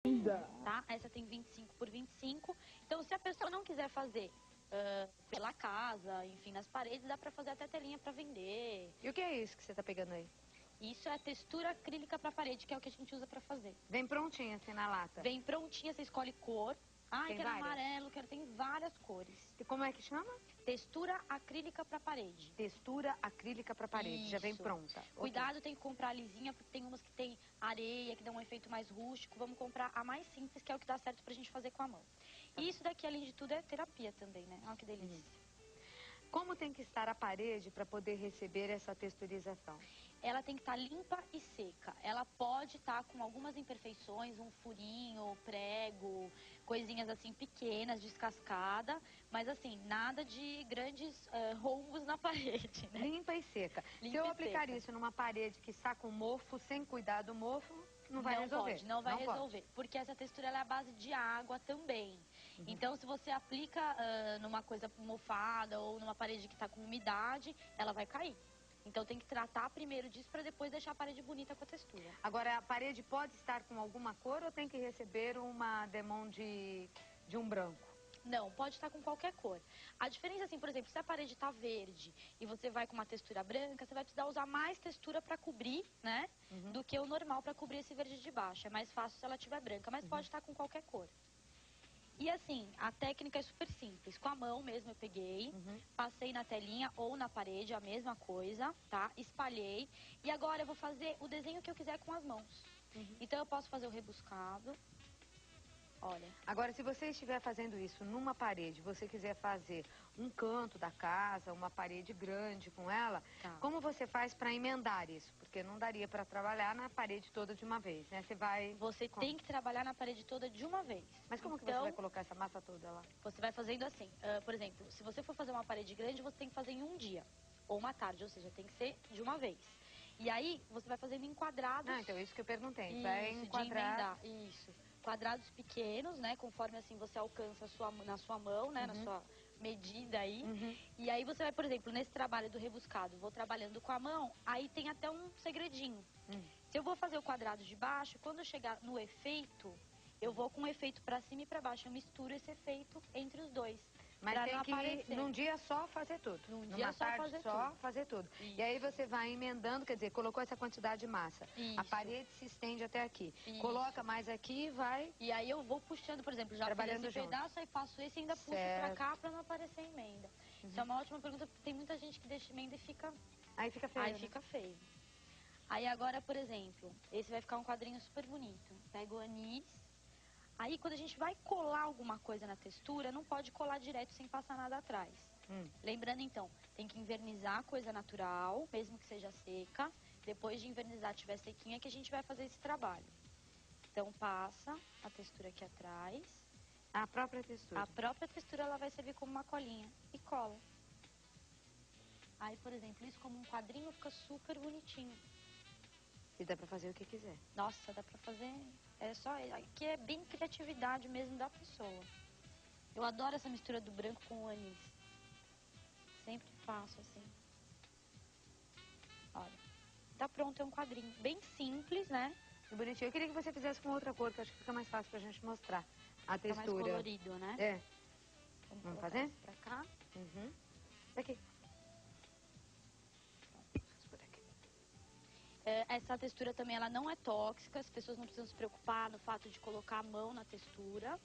Tá? Essa tem 25 por 25. Então, se a pessoa não quiser fazer pela casa, enfim, nas paredes, dá pra fazer até telinha pra vender. E o que é isso que você tá pegando aí? Isso é textura acrílica pra parede, que é o que a gente usa pra fazer. Vem prontinha assim na lata? Vem prontinha, você escolhe cor. Tem quero várias? amarelo, tem várias cores. E como é que chama? Textura acrílica pra parede. Textura acrílica pra parede, Isso. já vem pronta. Cuidado, Ok. tem que comprar a lisinha, porque tem umas que tem areia, que dá um efeito mais rústico. Vamos comprar a mais simples, que é o que dá certo pra gente fazer com a mão. E isso daqui, além de tudo, é terapia também, né? Olha que delícia. Como tem que estar a parede para poder receber essa texturização? Ela tem que estar limpa e seca. Ela pode estar com algumas imperfeições, um furinho, prego, coisinhas assim pequenas, descascada, mas assim, nada de grandes rombos na parede, né? Limpa e seca. Limpa Se eu e aplicar seca. isso numa parede que está com mofo, sem cuidar do mofo, não vai resolver. Não vai pode. resolver, porque essa textura ela é a base de água também. Então, se você aplica numa coisa mofada ou numa parede que está com umidade, ela vai cair. Então, tem que tratar primeiro disso para depois deixar a parede bonita com a textura. Agora, a parede pode estar com alguma cor ou tem que receber uma demão de um branco? Não, pode estar com qualquer cor. A diferença, assim, por exemplo, se a parede está verde e você vai com uma textura branca, você vai precisar usar mais textura para cobrir, né? Do que o normal para cobrir esse verde de baixo. É mais fácil se ela estiver branca, mas pode estar com qualquer cor. E assim, a técnica é super simples. Com a mão mesmo eu peguei, passei na telinha ou na parede, a mesma coisa, tá? Espalhei. E agora eu vou fazer o desenho que eu quiser com as mãos. Então eu posso fazer o rebuscado. Olha. Agora, se você estiver fazendo isso numa parede, você quiser fazer um canto da casa, uma parede grande com ela, Tá. como você faz para emendar isso? Porque não daria para trabalhar na parede toda de uma vez, né? Você tem que trabalhar na parede toda de uma vez. Mas como que você vai colocar essa massa toda lá? Você vai fazendo assim. Por exemplo, se você for fazer uma parede grande, você tem que fazer em um dia. Ou uma tarde, ou seja, tem que ser de uma vez. E aí, você vai fazendo em quadrados. Ah, então isso que eu perguntei. Isso, vai de enquadrar. emendar. Isso. Quadrados pequenos, né? Conforme assim você alcança na sua mão, né? Na sua medida aí. E aí você vai, por exemplo, nesse trabalho do rebuscado, vou trabalhando com a mão, aí tem até um segredinho. Se eu vou fazer o quadrado de baixo, quando eu chegar no efeito, eu vou com o efeito pra cima e pra baixo. Eu misturo esse efeito entre os dois. Mas pra tem não que aparecer. num dia só fazer tudo. Dia só tarde fazer só tudo. fazer tudo. Isso. E aí você vai emendando, quer dizer, colocou essa quantidade de massa. Isso. A parede se estende até aqui. Isso. Coloca mais aqui e vai. E aí eu vou puxando, por exemplo, já Trabalhando fiz esse junto. pedaço, aí faço esse e ainda puxo pra cá pra não aparecer emenda. Isso é uma ótima pergunta, porque tem muita gente que deixa emenda e fica... Aí fica feio. Aí né? fica feio. Aí agora, por exemplo, esse vai ficar um quadrinho super bonito. Pega o anis. Aí quando a gente vai colar alguma coisa na textura, não pode colar direto sem passar nada atrás. Lembrando então, tem que invernizar a coisa natural, mesmo que seja seca. Depois de invernizar, tiver sequinha, que a gente vai fazer esse trabalho. Então passa a textura aqui atrás. A própria textura. A própria textura ela vai servir como uma colinha e cola. Aí, por exemplo, isso como um quadrinho fica super bonitinho. E dá pra fazer o que quiser. Nossa, dá pra fazer... Aqui é bem criatividade mesmo da pessoa. Eu adoro essa mistura do branco com o anis. Sempre faço assim. Olha. Tá pronto, é um quadrinho. Bem simples, né? Que bonitinho. Eu queria que você fizesse com outra cor, que eu acho que fica mais fácil pra gente mostrar a Fica textura. mais colorido, né? É. Vamos fazer? esse pra cá. Aqui. Essa textura também ela não é tóxica, as pessoas não precisam se preocupar no fato de colocar a mão na textura,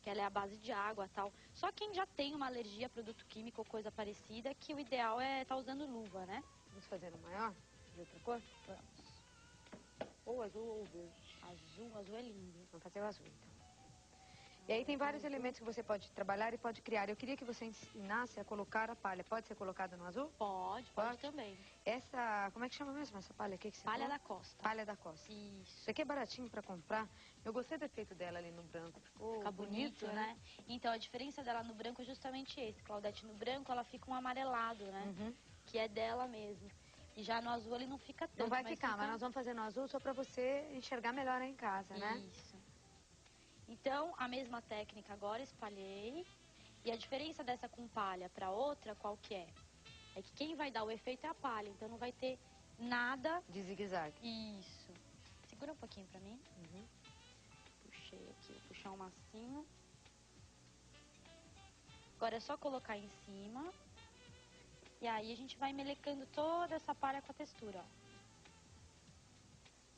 que ela é a base de água e tal. Só quem já tem uma alergia a produto químico ou coisa parecida, que o ideal é estar usando luva, né? Vamos fazer um maior? De outra cor? Vamos. Ou azul ou verde. Azul é lindo. Vamos fazer o azul, então. E aí tem vários elementos que você pode trabalhar e pode criar. Eu queria que você ensinasse a colocar a palha. Pode ser colocada no azul? Pode também. Essa, como é que chama mesmo essa palha aqui que você Palha falou? da Costa. Palha da Costa. Isso. Isso aqui é baratinho pra comprar. Eu gostei do efeito dela ali no branco. Fica bonito, né? Então, a diferença dela no branco é justamente esse. Claudete, no branco, ela fica um amarelado, né? Que é dela mesmo. E já no azul ele não fica tanto. Não vai ficar, mas nós vamos fazer no azul só pra você enxergar melhor aí em casa, né? Isso. Então, a mesma técnica agora, espalhei. E a diferença dessa com palha pra outra, qual que é? É que quem vai dar o efeito é a palha. Então, não vai ter nada... De zigue-zague. Isso. Segura um pouquinho pra mim. Puxei. puxar um massinho. Agora é só colocar em cima. E aí a gente vai melecando toda essa palha com a textura, ó.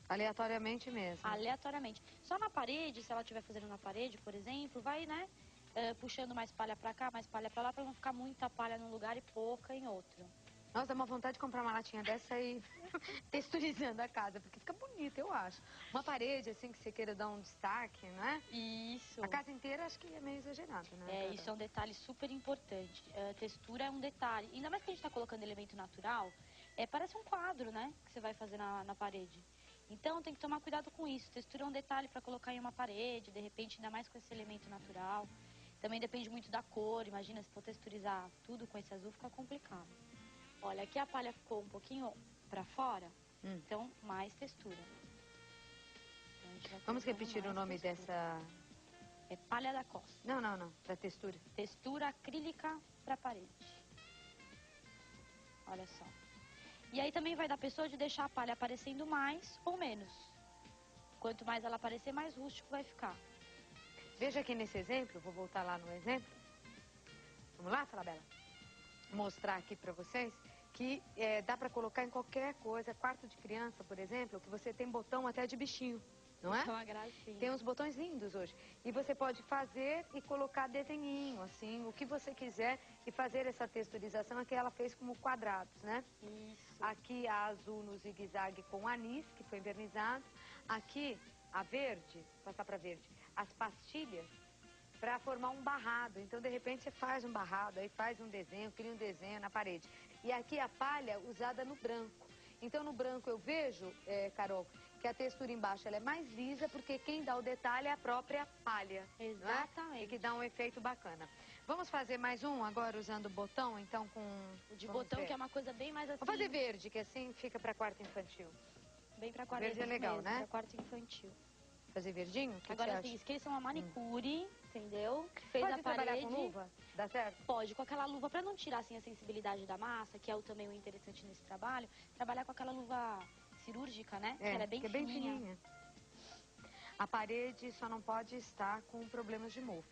Aleatoriamente mesmo. Aleatoriamente. Só na parede, se ela estiver fazendo na parede, por exemplo, vai, né, puxando mais palha pra cá, mais palha pra lá, pra não ficar muita palha num lugar e pouca em outro. Nossa, dá uma vontade de comprar uma latinha dessa e texturizando a casa, porque fica bonito, eu acho. Uma parede, assim, que você queira dar um destaque, né? Isso. A casa inteira acho que é meio exagerado, né? Isso é um detalhe super importante. Textura é um detalhe. Ainda mais que a gente tá colocando elemento natural, parece um quadro, né, que você vai fazer na parede. Então tem que tomar cuidado com isso. Textura é um detalhe para colocar em uma parede, de repente, ainda mais com esse elemento natural. Também depende muito da cor. Imagina, se for texturizar tudo com esse azul, fica complicado. Olha, aqui a palha ficou um pouquinho para fora, então mais textura. Então, a gente vai Vamos repetir o nome textura. dessa... É palha da costa. Não, da textura. Textura acrílica para parede. Olha só. E aí também vai da pessoa de deixar a palha aparecendo mais ou menos. Quanto mais ela aparecer, mais rústico vai ficar. Veja aqui nesse exemplo, vou voltar lá no exemplo. Vamos lá, Falabella? Mostrar aqui pra vocês que dá pra colocar em qualquer coisa. Quarto de criança, por exemplo, que você tem botão até de bichinho, não é? É uma gracinha. Tem uns botões lindos hoje. E você pode fazer e colocar desenhinho, assim, o que você quiser, e fazer essa texturização. Aqui ela fez como quadrados, né? Isso. Aqui a azul no zigue-zague com anis, que foi envernizado. Aqui a verde, passar para verde, as pastilhas para formar um barrado. Então, de repente, você faz um barrado, aí faz um desenho, cria um desenho na parede. E aqui a palha usada no branco. Então, no branco eu vejo, Carol, que a textura embaixo ela é mais lisa, porque quem dá o detalhe é a própria palha. Exatamente. Não é? E que dá um efeito bacana. Vamos fazer mais um agora usando o botão, então com... O de botão, que é uma coisa bem mais assim... Vamos fazer verde, que assim fica para quarto infantil. Bem para quarto verde é legal, mesmo, né? Para quarto infantil. Fazer verdinho? Agora sim, esqueçam a manicure, entendeu? Fez Pode a trabalhar parede. com luva? Dá certo? Pode, com aquela luva, para não tirar assim a sensibilidade da massa, que é também o interessante nesse trabalho, trabalhar com aquela luva cirúrgica, né? Que ela é bem que fininha. Bem fininha. A parede só não pode estar com problemas de mofo.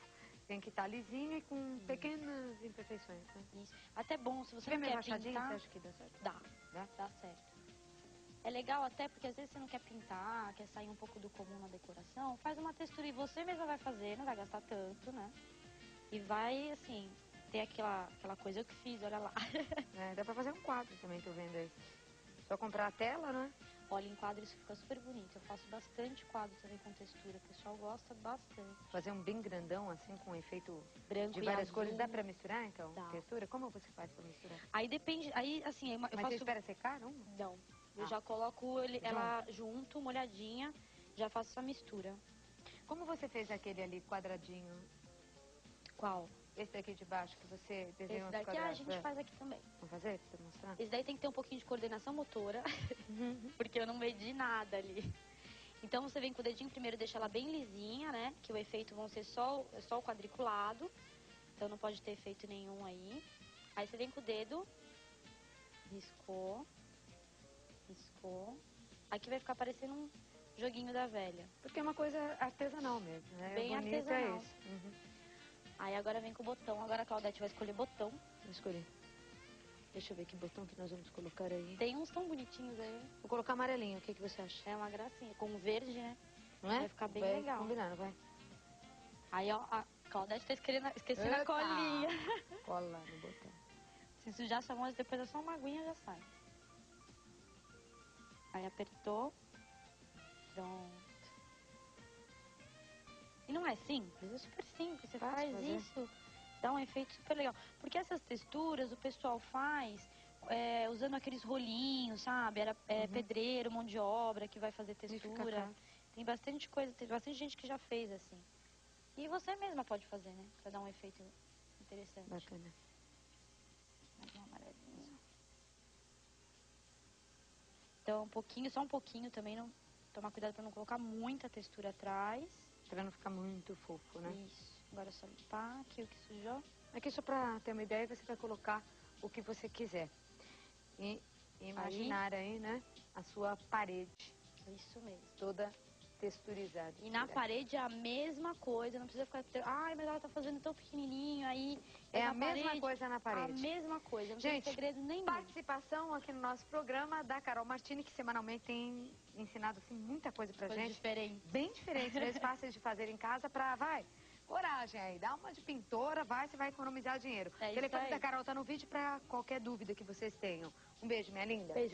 Tem que estar lisinha e com pequenas imperfeições, né? Isso. Até bom, se você Bem não meio quer rachadinho, pintar... você acha que dá certo? Dá certo. É legal até porque às vezes você não quer pintar, quer sair um pouco do comum na decoração, faz uma textura e você mesma vai fazer, não vai gastar tanto, né? E vai, assim, ter aquela coisa eu que fiz, olha lá. Dá pra fazer um quadro também, tô vendo aí. Só comprar a tela, né? Olha, em quadro isso fica super bonito. Eu faço bastante quadro também com textura, o pessoal gosta bastante. Fazer um bem grandão, assim, com efeito branco de várias e cores. azul. Dá pra misturar, então? Dá. Textura? Como você faz pra misturar? Aí depende, aí assim... Mas você espera secar, não? Não. Eu já coloco ela junto, molhadinha, já faço essa mistura. Como você fez aquele ali quadradinho? Qual? Esse daqui de baixo que você desenhou Esse os daqui quadrados. a gente faz aqui também. Vamos fazer pra você mostrar? Esse daí tem que ter um pouquinho de coordenação motora, porque eu não medi nada ali. Então você vem com o dedinho primeiro, deixa ela bem lisinha, né? Que o efeito vão ser só o quadriculado. Então não pode ter efeito nenhum aí. Aí você vem com o dedo, riscou. Aqui vai ficar parecendo um joguinho da velha. Porque é uma coisa artesanal mesmo, né? Bem bonito artesanal. É isso. Aí agora vem com o botão. Agora a Claudete vai escolher botão. Vou escolher. Deixa eu ver que botão que nós vamos colocar aí. Tem uns tão bonitinhos aí. Vou colocar amarelinho, o que você acha? É uma gracinha. Com verde, né? Não é? Vai ficar bem legal. Combinando, vai. Aí, ó, a Claudete tá esquecendo a colinha. Cola no botão. Se sujar sua mão, depois é só uma aguinha já sai. Aí apertou. Pronto. E não é simples? É super simples. Você faz isso, dá um efeito super legal. Porque essas texturas o pessoal faz usando aqueles rolinhos, sabe? Pedreiro, mão de obra que vai fazer textura. Tem bastante coisa, tem bastante gente que já fez assim. E você mesma pode fazer, né? Pra dar um efeito interessante. Bacana. Mais um amarelinho. Então, só um pouquinho também. Tomar cuidado pra não colocar muita textura atrás. Pra não ficar muito fofo, né? Isso. Agora é só limpar aqui o que sujou. Aqui só pra ter uma ideia, você vai colocar o que você quiser. E imaginar aí, né? A sua parede. Isso mesmo. Toda texturizar. E na parede é a mesma coisa, não precisa ficar... Ai, mas ela tá fazendo tão pequenininho, aí... É a mesma coisa na parede. A mesma coisa, não Gente, tem segredo nenhum. Participação aqui no nosso programa da Carol Martini, que semanalmente tem ensinado assim, muita coisa pra gente. Diferente. Bem diferente, mesmo fáceis de fazer em casa pra, coragem aí, dá uma de pintora, você vai economizar dinheiro. O telefone da Carol tá no vídeo pra qualquer dúvida que vocês tenham. Um beijo, minha linda. Beijo.